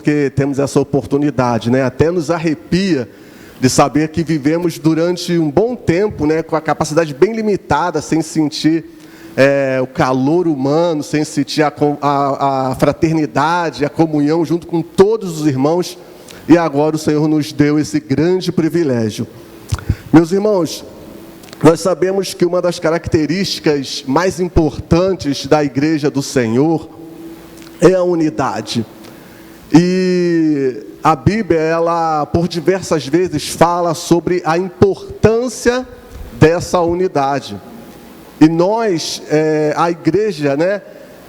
porque temos essa oportunidade, né? Até nos arrepia de saber que vivemos durante um bom tempo, né, com a capacidade bem limitada, sem sentir o calor humano, sem sentir a fraternidade, a comunhão junto com todos os irmãos. E agora o Senhor nos deu esse grande privilégio. Meus irmãos, nós sabemos que uma das características mais importantes da Igreja do Senhor é a unidade. E a Bíblia, ela por diversas vezes fala sobre a importância dessa unidade. E nós, a igreja, né,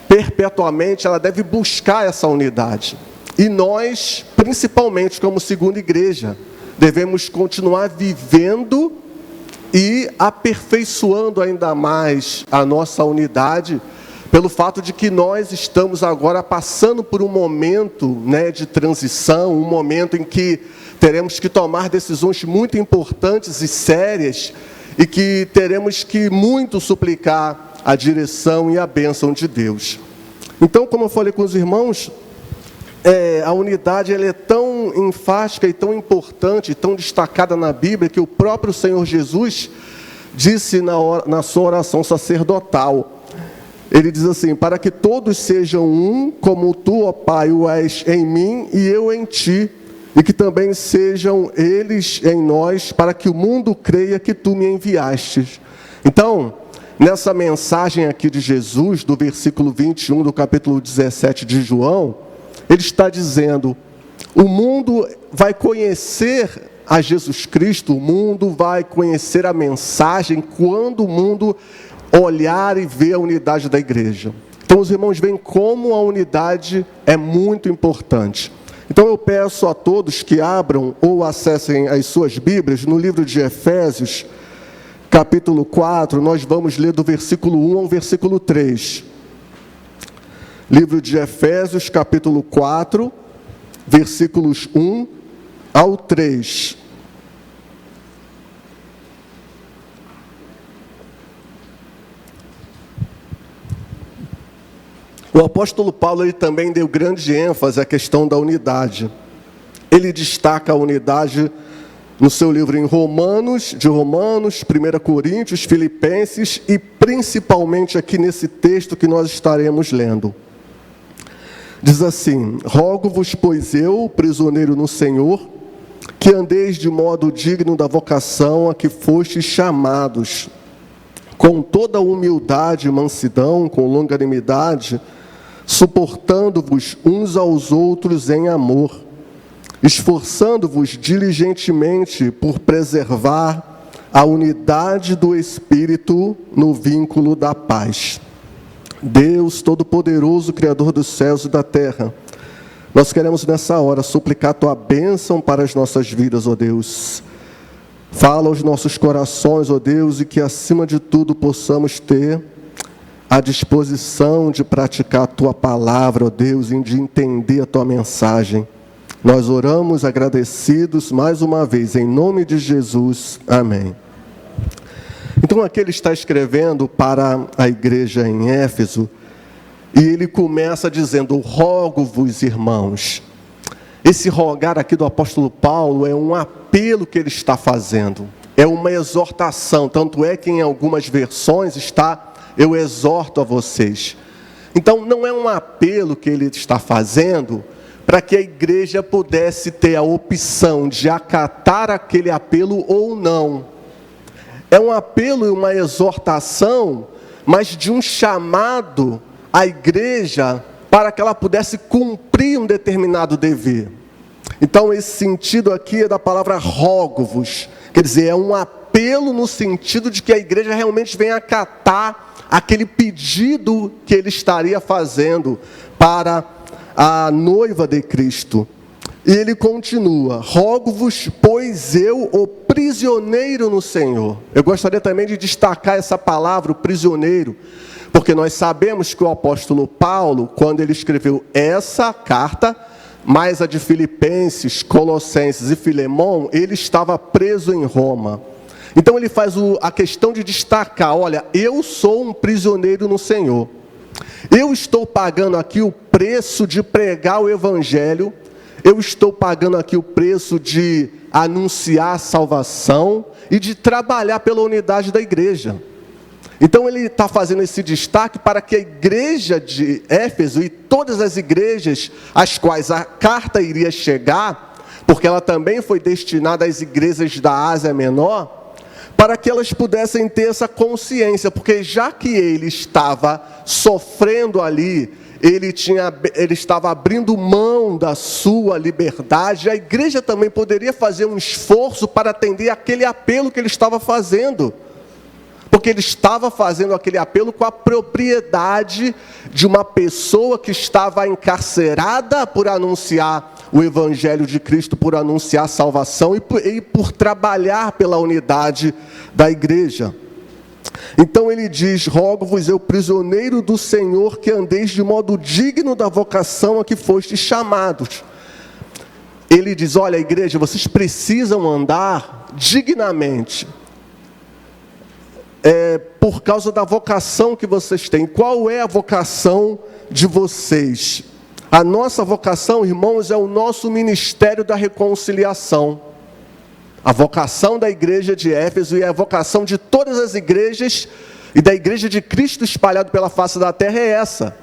perpetuamente, ela deve buscar essa unidade. E nós, principalmente como segunda igreja, devemos continuar vivendo e aperfeiçoando ainda mais a nossa unidade, pelo fato de que nós estamos agora passando por um momento, né, de transição, um momento em que teremos que tomar decisões muito importantes e sérias, e que teremos que muito suplicar a direção e a bênção de Deus. Então, como eu falei com os irmãos, a unidade ela é tão enfática e tão importante, tão destacada na Bíblia, que o próprio Senhor Jesus disse na sua oração sacerdotal. Ele diz assim: para que todos sejam um, como tu, ó Pai, o és em mim e eu em ti, e que também sejam eles em nós, para que o mundo creia que tu me enviastes. Então, nessa mensagem aqui de Jesus, do versículo 21 do capítulo 17 de João, ele está dizendo: o mundo vai conhecer a Jesus Cristo, o mundo vai conhecer a mensagem quando o mundo olhar e ver a unidade da igreja. Então os irmãos veem como a unidade é muito importante. Então eu peço a todos que abram ou acessem as suas Bíblias no livro de Efésios, capítulo 4, nós vamos ler do versículo 1 ao versículo 3. Livro de Efésios, capítulo 4, versículos 1 ao 3. O apóstolo Paulo ele também deu grande ênfase à questão da unidade. Ele destaca a unidade no seu livro em Romanos, 1 Coríntios, Filipenses e principalmente aqui nesse texto que nós estaremos lendo. Diz assim: rogo-vos, pois eu, prisioneiro no Senhor, que andeis de modo digno da vocação a que fostes chamados, com toda humildade e mansidão, com longanimidade, suportando-vos uns aos outros em amor, esforçando-vos diligentemente por preservar a unidade do Espírito no vínculo da paz. Deus Todo-Poderoso, Criador dos céus e da terra, nós queremos nessa hora suplicar a Tua bênção para as nossas vidas, ó Deus. Fala aos nossos corações, ó Deus, e que acima de tudo possamos ter a disposição de praticar a Tua palavra, ó Deus, e de entender a Tua mensagem. Nós oramos agradecidos mais uma vez, em nome de Jesus. Amém. Então aqui ele está escrevendo para a igreja em Éfeso, e ele começa dizendo: rogo-vos, irmãos. Esse rogar aqui do apóstolo Paulo é um apelo que ele está fazendo, é uma exortação, tanto é que em algumas versões está: eu exorto a vocês. Então não é um apelo que ele está fazendo para que a igreja pudesse ter a opção de acatar aquele apelo ou não. É um apelo e uma exortação, mas de um chamado à igreja para que ela pudesse cumprir um determinado dever. Então esse sentido aqui é da palavra rogo-vos, quer dizer, é um apelo no sentido de que a igreja realmente venha acatar aquele pedido que ele estaria fazendo para a noiva de Cristo. E ele continua: rogo-vos, pois eu, o prisioneiro no Senhor. Eu gostaria também de destacar essa palavra, o prisioneiro, porque nós sabemos que o apóstolo Paulo, quando ele escreveu essa carta, mais a de Filipenses, Colossenses e Filemão, ele estava preso em Roma. Então ele faz a questão de destacar: olha, eu sou um prisioneiro no Senhor. Eu estou pagando aqui o preço de pregar o Evangelho, eu estou pagando aqui o preço de anunciar a salvação e de trabalhar pela unidade da igreja. Então ele está fazendo esse destaque para que a igreja de Éfeso e todas as igrejas às quais a carta iria chegar, porque ela também foi destinada às igrejas da Ásia Menor, para que elas pudessem ter essa consciência, porque já que ele estava sofrendo ali, ele estava abrindo mão da sua liberdade, a igreja também poderia fazer um esforço para atender aquele apelo que ele estava fazendo. Porque ele estava fazendo aquele apelo com a propriedade de uma pessoa que estava encarcerada por anunciar o Evangelho de Cristo, por anunciar a salvação e por trabalhar pela unidade da igreja. Então ele diz: rogo-vos eu, prisioneiro do Senhor, que andeis de modo digno da vocação a que fostes chamados. Ele diz: olha, igreja, vocês precisam andar dignamente. Por causa da vocação que vocês têm. Qual é a vocação de vocês? A nossa vocação, irmãos, é o nosso ministério da reconciliação. A vocação da igreja de Éfeso e a vocação de todas as igrejas e da igreja de Cristo espalhado pela face da terra é essa.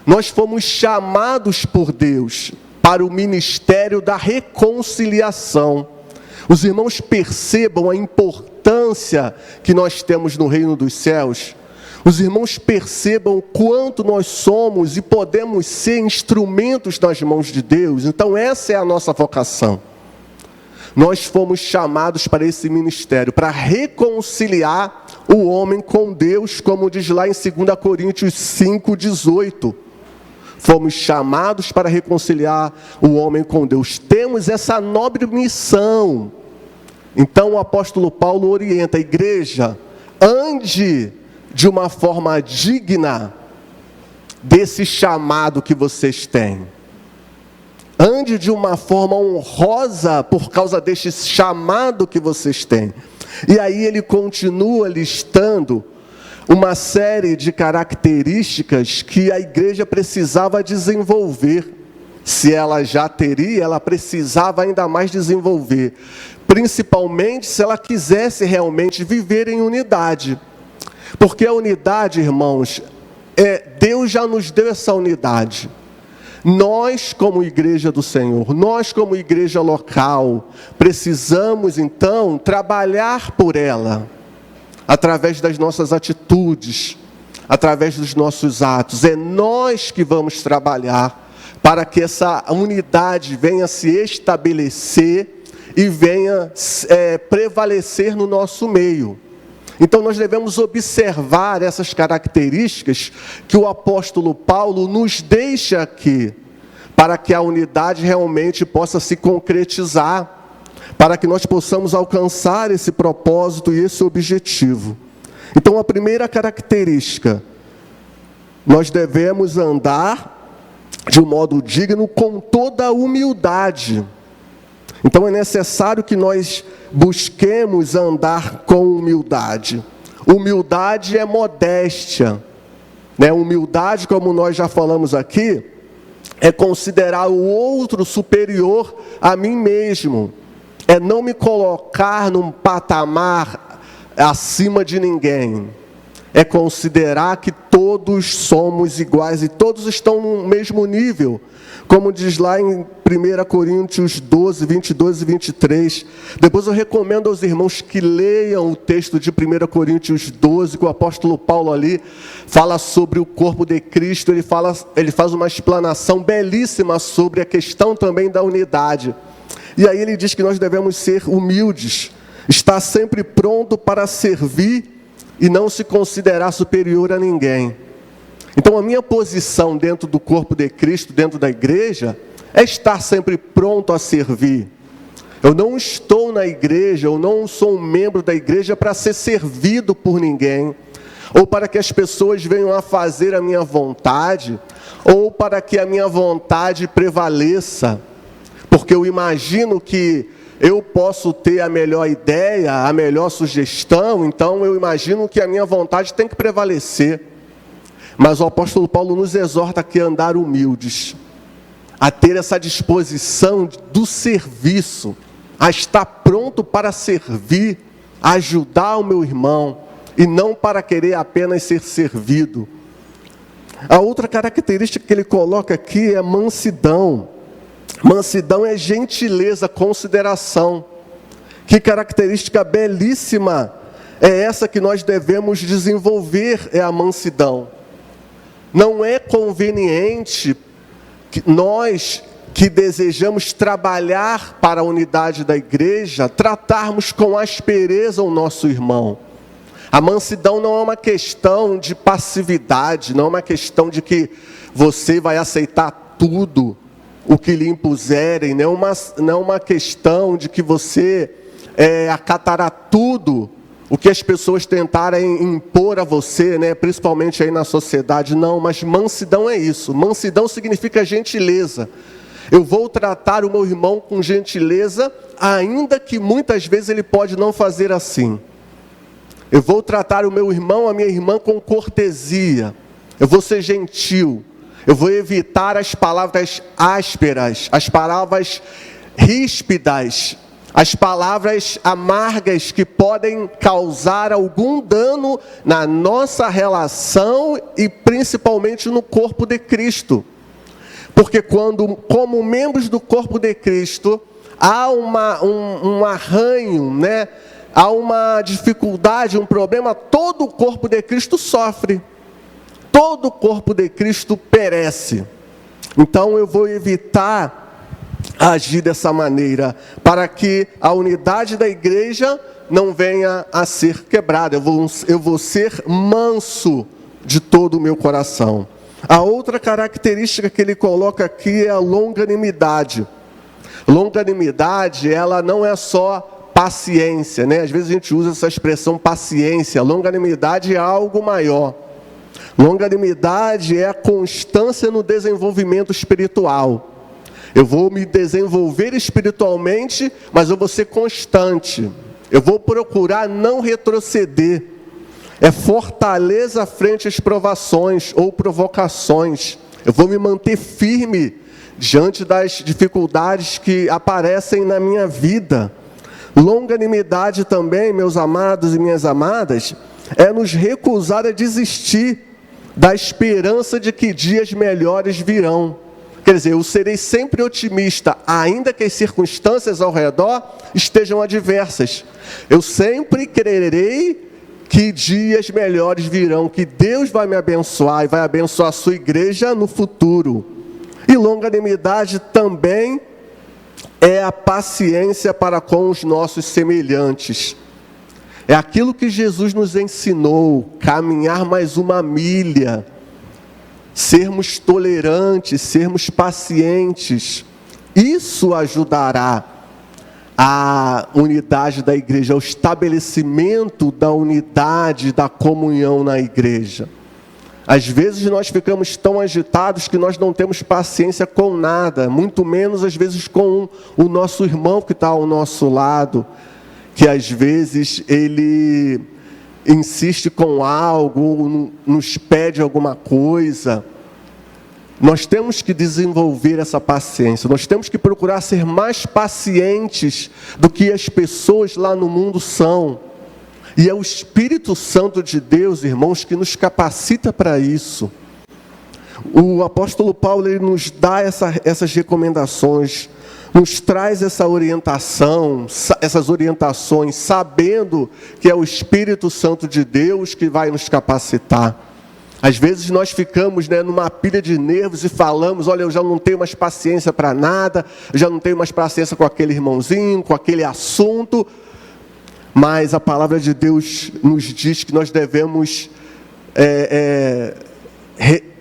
Nós fomos chamados por Deus para o ministério da reconciliação. Os irmãos percebam a importância que nós temos no reino dos céus. Os irmãos percebam o quanto nós somos e podemos ser instrumentos nas mãos de Deus. Então essa é a nossa vocação. Nós fomos chamados para esse ministério, para reconciliar o homem com Deus, como diz lá em 2 Coríntios 5,18. Fomos chamados para reconciliar o homem com Deus. Temos essa nobre missão. Então o apóstolo Paulo orienta a igreja: ande de uma forma digna desse chamado que vocês têm. Ande de uma forma honrosa por causa deste chamado que vocês têm. E aí ele continua listando uma série de características que a igreja precisava desenvolver. Se ela já teria, ela precisava ainda mais desenvolver. Principalmente se ela quisesse realmente viver em unidade. Porque a unidade, irmãos, Deus já nos deu essa unidade. Nós, como igreja do Senhor, nós como igreja local, precisamos então trabalhar por ela. Através das nossas atitudes, através dos nossos atos. É nós que vamos trabalhar para que essa unidade venha se estabelecer e venha prevalecer no nosso meio. Então nós devemos observar essas características que o apóstolo Paulo nos deixa aqui, para que a unidade realmente possa se concretizar, para que nós possamos alcançar esse propósito e esse objetivo. Então a primeira característica, nós devemos andar de um modo digno com toda a humildade. Então é necessário que nós busquemos andar com humildade. Humildade é modéstia, né? Humildade, como nós já falamos aqui, é considerar o outro superior a mim mesmo. É não me colocar num patamar acima de ninguém. É considerar que todos somos iguais e todos estão no mesmo nível. Como diz lá em 1 Coríntios 12, 22 e 23. Depois eu recomendo aos irmãos que leiam o texto de 1 Coríntios 12, que o apóstolo Paulo ali fala sobre o corpo de Cristo. Ele faz uma explanação belíssima sobre a questão também da unidade. E aí ele diz que nós devemos ser humildes, estar sempre pronto para servir e não se considerar superior a ninguém. Então a minha posição dentro do corpo de Cristo, dentro da igreja, é estar sempre pronto a servir. Eu não estou na igreja, eu não sou um membro da igreja para ser servido por ninguém, ou para que as pessoas venham a fazer a minha vontade, ou para que a minha vontade prevaleça. Porque eu imagino que eu posso ter a melhor ideia, a melhor sugestão, então eu imagino que a minha vontade tem que prevalecer. Mas o apóstolo Paulo nos exorta aqui a andar humildes, a ter essa disposição do serviço, a estar pronto para servir, a ajudar o meu irmão, e não para querer apenas ser servido. A outra característica que ele coloca aqui é mansidão. Mansidão é gentileza, consideração. Que característica belíssima é essa que nós devemos desenvolver, é a mansidão. Não é conveniente que nós que desejamos trabalhar para a unidade da igreja, tratarmos com aspereza o nosso irmão. A mansidão não é uma questão de passividade, não é uma questão de que você vai aceitar tudo o que lhe impuserem, não é uma questão de que você acatará tudo o que as pessoas tentarem impor a você, né? Principalmente aí na sociedade. Não, mas mansidão é isso. Mansidão significa gentileza. Eu vou tratar o meu irmão com gentileza, ainda que muitas vezes ele pode não fazer assim. Eu vou tratar o meu irmão, a minha irmã com cortesia. Eu vou ser gentil. Eu vou evitar as palavras ásperas, as palavras ríspidas, as palavras amargas que podem causar algum dano na nossa relação e principalmente no corpo de Cristo. Porque como membros do corpo de Cristo, há um arranho, né? Há uma dificuldade, um problema, todo o corpo de Cristo sofre. Todo o corpo de Cristo perece. Então eu vou evitar agir dessa maneira, para que a unidade da igreja não venha a ser quebrada. Eu vou ser manso de todo o meu coração. A outra característica que ele coloca aqui é a longanimidade. Longanimidade, ela não é só paciência, né? Às vezes a gente usa essa expressão paciência. Longanimidade é algo maior. Longanimidade é a constância no desenvolvimento espiritual. Eu vou me desenvolver espiritualmente, mas eu vou ser constante. Eu vou procurar não retroceder. É fortaleza frente às provações ou provocações. Eu vou me manter firme diante das dificuldades que aparecem na minha vida. Longanimidade também, meus amados e minhas amadas, é nos recusar a desistir da esperança de que dias melhores virão. Quer dizer, eu serei sempre otimista, ainda que as circunstâncias ao redor estejam adversas. Eu sempre crerei que dias melhores virão, que Deus vai me abençoar e vai abençoar a sua igreja no futuro. E longanimidade também é a paciência para com os nossos semelhantes. É aquilo que Jesus nos ensinou, caminhar mais uma milha, sermos tolerantes, sermos pacientes. Isso ajudará a unidade da igreja, ao estabelecimento da unidade, da comunhão na igreja. Às vezes nós ficamos tão agitados que nós não temos paciência com nada, muito menos às vezes com o nosso irmão que está ao nosso lado, que às vezes ele insiste com algo, nos pede alguma coisa. Nós temos que desenvolver essa paciência, nós temos que procurar ser mais pacientes do que as pessoas lá no mundo são. E é o Espírito Santo de Deus, irmãos, que nos capacita para isso. O apóstolo Paulo, ele nos dá essas recomendações, nos traz essa orientação, essas orientações, sabendo que é o Espírito Santo de Deus que vai nos capacitar. Às vezes nós ficamos, né, numa pilha de nervos e falamos, olha, eu já não tenho mais paciência para nada, eu já não tenho mais paciência com aquele irmãozinho, com aquele assunto. Mas a palavra de Deus nos diz que nós devemos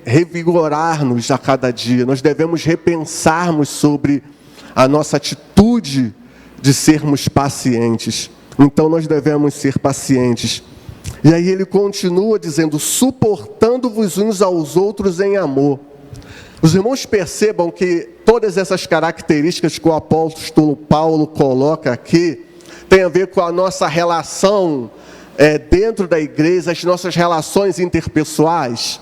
revigorar-nos a cada dia. Nós devemos repensarmos sobre a nossa atitude de sermos pacientes. Então nós devemos ser pacientes. E aí ele continua dizendo, suportando-vos uns aos outros em amor. Os irmãos percebam que todas essas características que o apóstolo Paulo coloca aqui, tem a ver com a nossa relação dentro da igreja, as nossas relações interpessoais.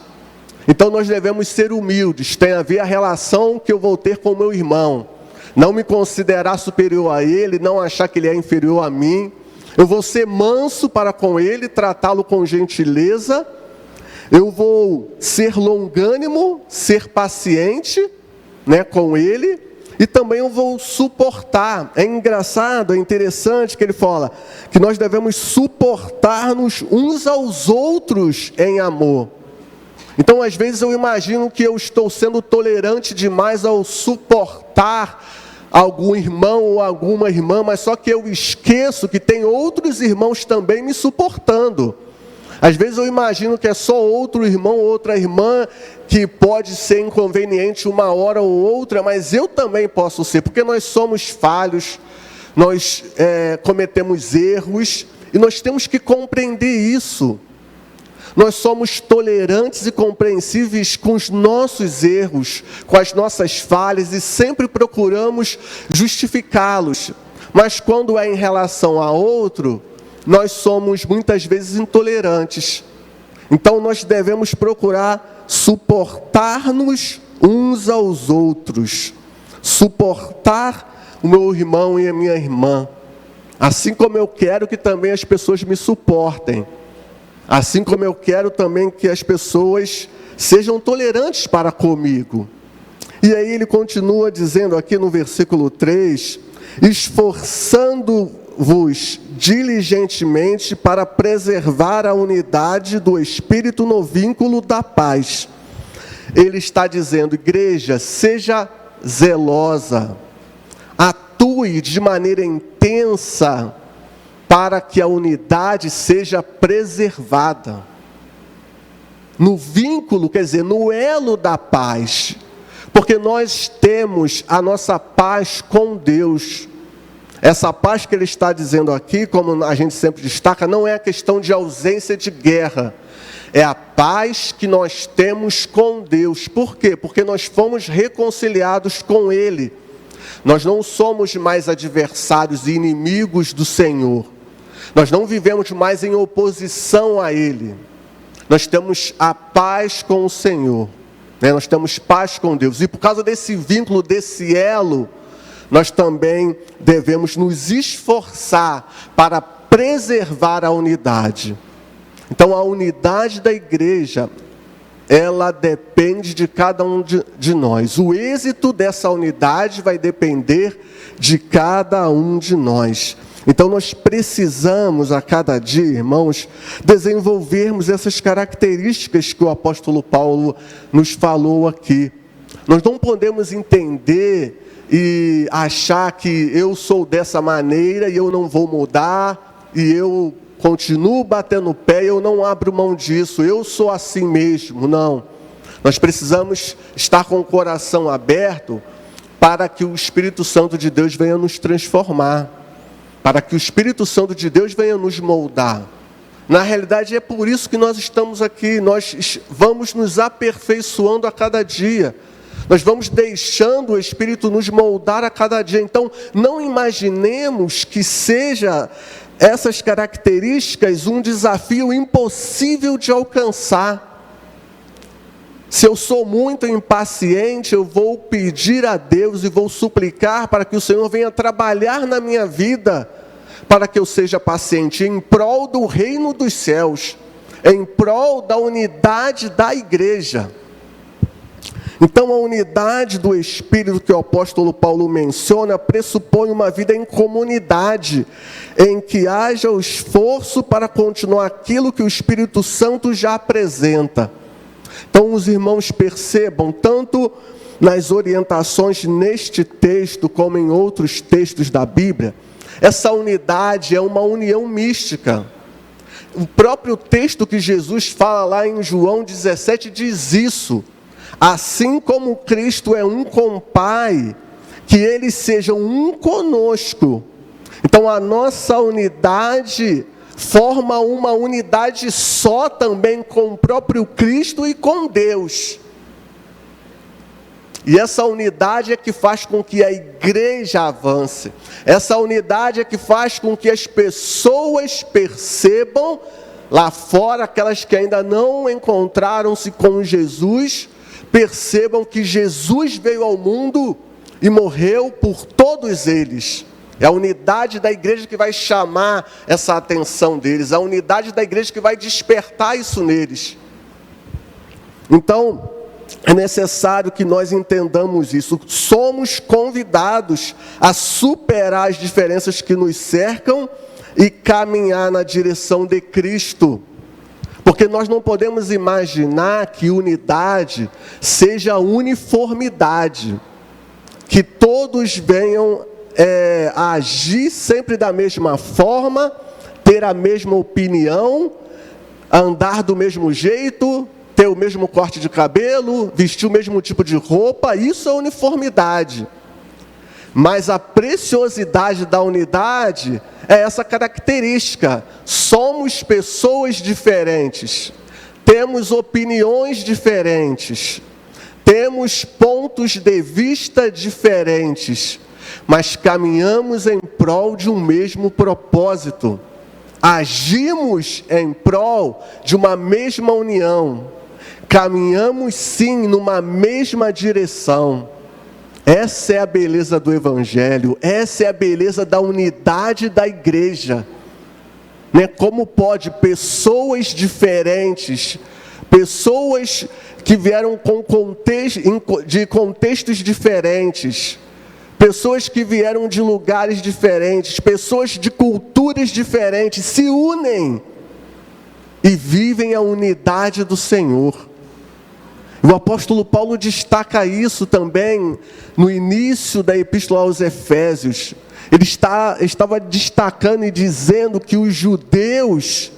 Então nós devemos ser humildes, tem a ver a relação que eu vou ter com o meu irmão. Não me considerar superior a ele, não achar que ele é inferior a mim. Eu vou ser manso para com ele, tratá-lo com gentileza. Eu vou ser longânimo, ser paciente, com ele. E também eu vou suportar. É engraçado, é interessante que ele fala que nós devemos suportar-nos uns aos outros em amor. Então, às vezes eu imagino que eu estou sendo tolerante demais ao suportar algum irmão ou alguma irmã, mas só que eu esqueço que tem outros irmãos também me suportando. Às vezes eu imagino que é só outro irmão ou outra irmã que pode ser inconveniente uma hora ou outra, mas eu também posso ser, porque nós somos falhos, nós cometemos erros, e nós temos que compreender isso. Nós somos tolerantes e compreensíveis com os nossos erros, com as nossas falhas, e sempre procuramos justificá-los. Mas quando é em relação a outro, nós somos muitas vezes intolerantes. Então nós devemos procurar suportar-nos uns aos outros. Suportar o meu irmão e a minha irmã. Assim como eu quero que também as pessoas me suportem. Assim como eu quero também que as pessoas sejam tolerantes para comigo. E aí ele continua dizendo aqui no versículo 3, esforçando-vos diligentemente para preservar a unidade do Espírito no vínculo da paz. Ele está dizendo, igreja, seja zelosa, atue de maneira intensa para que a unidade seja preservada. No vínculo, quer dizer, no elo da paz. Porque nós temos a nossa paz com Deus. Essa paz que ele está dizendo aqui, como a gente sempre destaca, não é a questão de ausência de guerra. É a paz que nós temos com Deus. Por quê? Porque nós fomos reconciliados com Ele. Nós não somos mais adversários e inimigos do Senhor. Nós não vivemos mais em oposição a Ele. Nós temos a paz com o Senhor. Nós temos paz com Deus. E por causa desse vínculo, desse elo, nós também devemos nos esforçar para preservar a unidade. Então, a unidade da igreja, ela depende de cada um de nós. O êxito dessa unidade vai depender de cada um de nós. Então, nós precisamos, a cada dia, irmãos, desenvolvermos essas características que o apóstolo Paulo nos falou aqui. Nós não podemos entender e achar que eu sou dessa maneira e eu não vou mudar, e eu continuo batendo o pé e eu não abro mão disso, eu sou assim mesmo. Não. Nós precisamos estar com o coração aberto para que o Espírito Santo de Deus venha nos transformar. Para que o Espírito Santo de Deus venha nos moldar. Na realidade é por isso que nós estamos aqui, nós vamos nos aperfeiçoando a cada dia. Nós vamos deixando o Espírito nos moldar a cada dia. Então, não imaginemos que seja essas características um desafio impossível de alcançar. Se eu sou muito impaciente, eu vou pedir a Deus e vou suplicar para que o Senhor venha trabalhar na minha vida, para que eu seja paciente, em prol do reino dos céus, em prol da unidade da igreja. Então, a unidade do Espírito que o apóstolo Paulo menciona pressupõe uma vida em comunidade, em que haja o esforço para continuar aquilo que o Espírito Santo já apresenta. Então, os irmãos percebam, tanto nas orientações neste texto, como em outros textos da Bíblia, essa unidade é uma união mística. O próprio texto que Jesus fala lá em João 17 diz isso. Assim como Cristo é um com o Pai, que eles sejam um conosco. Então, a nossa unidade forma uma unidade só também com o próprio Cristo e com Deus. E essa unidade é que faz com que a igreja avance. Essa unidade é que faz com que as pessoas percebam lá fora, aquelas que ainda não encontraram-se com Jesus, percebam que Jesus veio ao mundo e morreu por todos eles. É a unidade da igreja que vai chamar essa atenção deles, a unidade da igreja que vai despertar isso neles. Então, é necessário que nós entendamos isso. Somos convidados a superar as diferenças que nos cercam e caminhar na direção de Cristo. Porque nós não podemos imaginar que unidade seja uniformidade. Que todos venham a agir sempre da mesma forma, ter a mesma opinião, andar do mesmo jeito, ter o mesmo corte de cabelo, vestir o mesmo tipo de roupa. Isso é uniformidade. Mas a preciosidade da unidade é essa característica. Somos pessoas diferentes, temos opiniões diferentes, temos pontos de vista diferentes, mas caminhamos em prol de um mesmo propósito. Agimos em prol de uma mesma união. Caminhamos sim numa mesma direção. Essa é a beleza do Evangelho, essa é a beleza da unidade da igreja. Como pode pessoas diferentes, pessoas que vieram de contextos diferentes, pessoas que vieram de lugares diferentes, pessoas de culturas diferentes, se unem e vivem a unidade do Senhor. O apóstolo Paulo destaca isso também no início da epístola aos Efésios. Ele estava destacando e dizendo que os judeus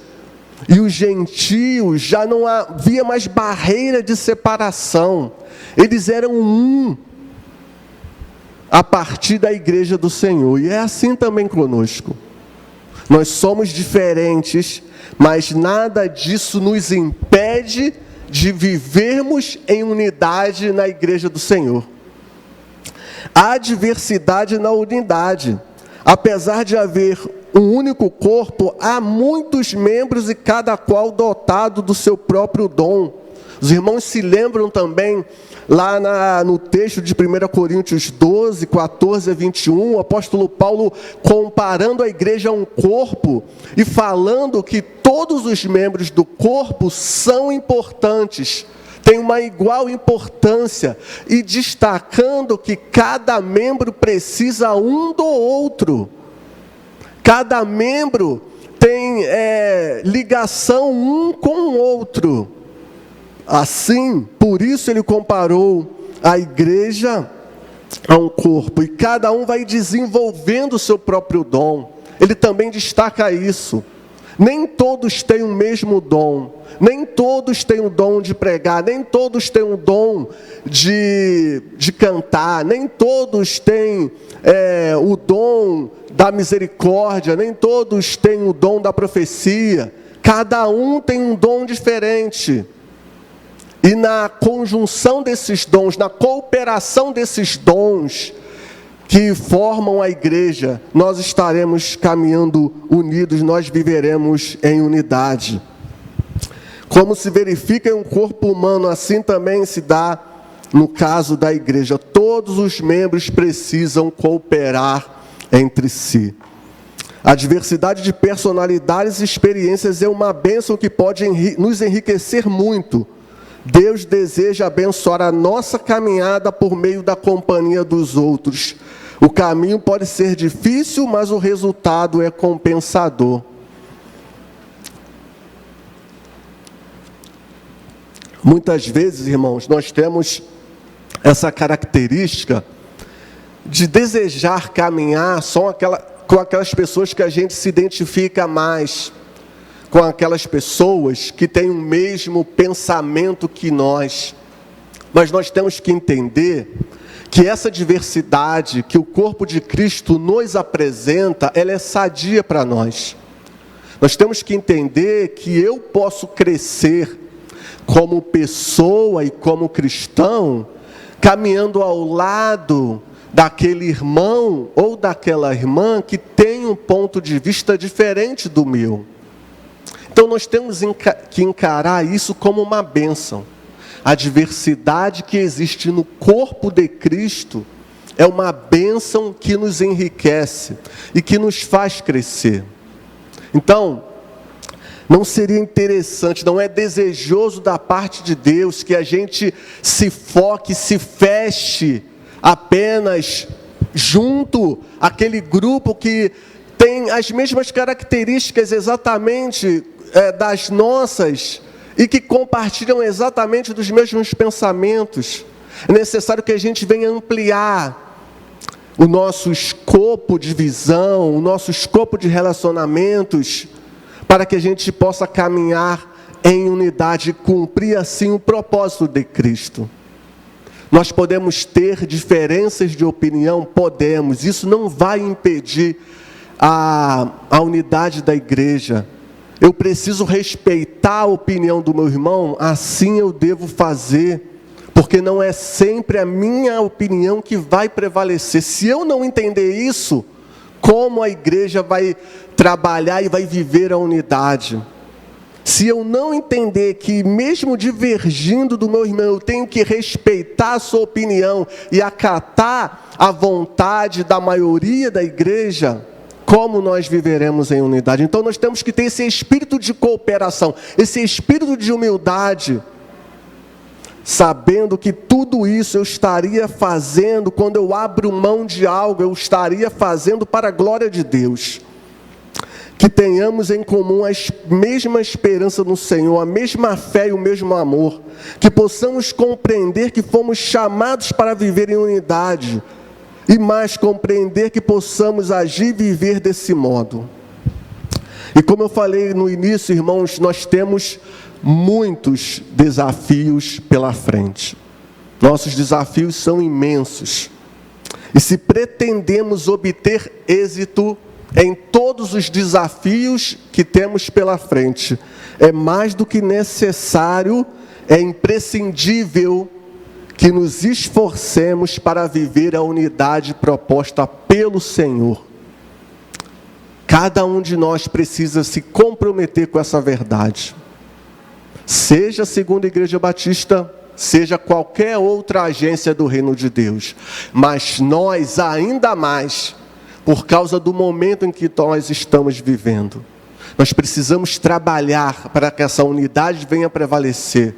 e os gentios já não havia mais barreira de separação. Eles eram um a partir da igreja do Senhor. E é assim também conosco. Nós somos diferentes, mas nada disso nos impede de vivermos em unidade na igreja do Senhor. Há diversidade na unidade. Apesar de haver um único corpo, há muitos membros e cada qual dotado do seu próprio dom. Os irmãos se lembram também, lá no texto de 1 Coríntios 12, 14 a 21, o apóstolo Paulo comparando a igreja a um corpo e falando que todos os membros do corpo são importantes, têm uma igual importância, e destacando que cada membro precisa um do outro. Cada membro tem ligação um com o outro. Assim, por isso ele comparou a igreja a um corpo, e cada um vai desenvolvendo o seu próprio dom. Ele também destaca isso. Nem todos têm o mesmo dom, nem todos têm o dom de pregar, nem todos têm o dom de cantar, nem todos têm o dom da misericórdia, nem todos têm o dom da profecia. Cada um tem um dom diferente. E na conjunção desses dons, na cooperação desses dons que formam a igreja, nós estaremos caminhando unidos, nós viveremos em unidade. Como se verifica em um corpo humano, assim também se dá no caso da igreja. Todos os membros precisam cooperar entre si. A diversidade de personalidades e experiências é uma bênção que pode nos enriquecer muito. Deus deseja abençoar a nossa caminhada por meio da companhia dos outros. O caminho pode ser difícil, mas o resultado é compensador. Muitas vezes, irmãos, nós temos essa característica de desejar caminhar só com aquelas pessoas que a gente se identifica mais, com aquelas pessoas que têm o mesmo pensamento que nós. Mas nós temos que entender que essa diversidade que o corpo de Cristo nos apresenta, ela é sadia para nós. Nós temos que entender que eu posso crescer como pessoa e como cristão, caminhando ao lado daquele irmão ou daquela irmã que tem um ponto de vista diferente do meu. Então nós temos que encarar isso como uma bênção. A diversidade que existe no corpo de Cristo é uma bênção que nos enriquece e que nos faz crescer. Então, não seria interessante, não é desejoso da parte de Deus que a gente se foque, se feche apenas junto àquele grupo que tem as mesmas características exatamente das nossas e que compartilham exatamente dos mesmos pensamentos. É necessário que a gente venha ampliar o nosso escopo de visão, o nosso escopo de relacionamentos, para que a gente possa caminhar em unidade e cumprir assim o propósito de Cristo. Nós podemos ter diferenças de opinião? Podemos. Isso não vai impedir a unidade da igreja. Eu preciso respeitar a opinião do meu irmão, assim eu devo fazer, porque não é sempre a minha opinião que vai prevalecer. Se eu não entender isso, como a igreja vai trabalhar e vai viver a unidade? Se eu não entender que mesmo divergindo do meu irmão, eu tenho que respeitar a sua opinião e acatar a vontade da maioria da igreja, como nós viveremos em unidade? Então nós temos que ter esse espírito de cooperação, esse espírito de humildade, sabendo que tudo isso eu estaria fazendo, quando eu abro mão de algo, eu estaria fazendo para a glória de Deus. Que tenhamos em comum a mesma esperança no Senhor, a mesma fé e o mesmo amor, que possamos compreender que fomos chamados para viver em unidade, e mais compreender que possamos agir e viver desse modo. E como eu falei no início, irmãos, nós temos muitos desafios pela frente. Nossos desafios são imensos. E se pretendemos obter êxito em todos os desafios que temos pela frente, é mais do que necessário, é imprescindível que nos esforcemos para viver a unidade proposta pelo Senhor. Cada um de nós precisa se comprometer com essa verdade. Seja a Segunda Igreja Batista, seja qualquer outra agência do Reino de Deus. Mas nós, ainda mais, por causa do momento em que nós estamos vivendo, nós precisamos trabalhar para que essa unidade venha prevalecer,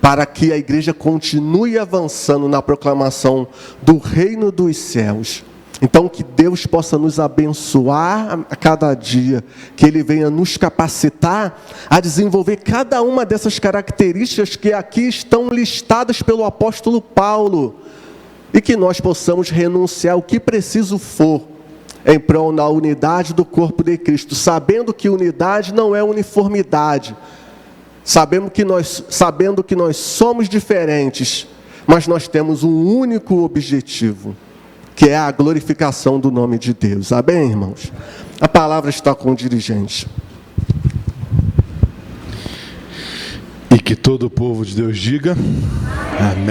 para que a igreja continue avançando na proclamação do reino dos céus. Então que Deus possa nos abençoar a cada dia, que Ele venha nos capacitar a desenvolver cada uma dessas características que aqui estão listadas pelo apóstolo Paulo, e que nós possamos renunciar o que preciso for, em prol da unidade do corpo de Cristo, sabendo que unidade não é uniformidade, sabendo que nós somos diferentes, mas nós temos um único objetivo, que é a glorificação do nome de Deus. Amém, irmãos? A palavra está com o dirigente. E que todo o povo de Deus diga amém.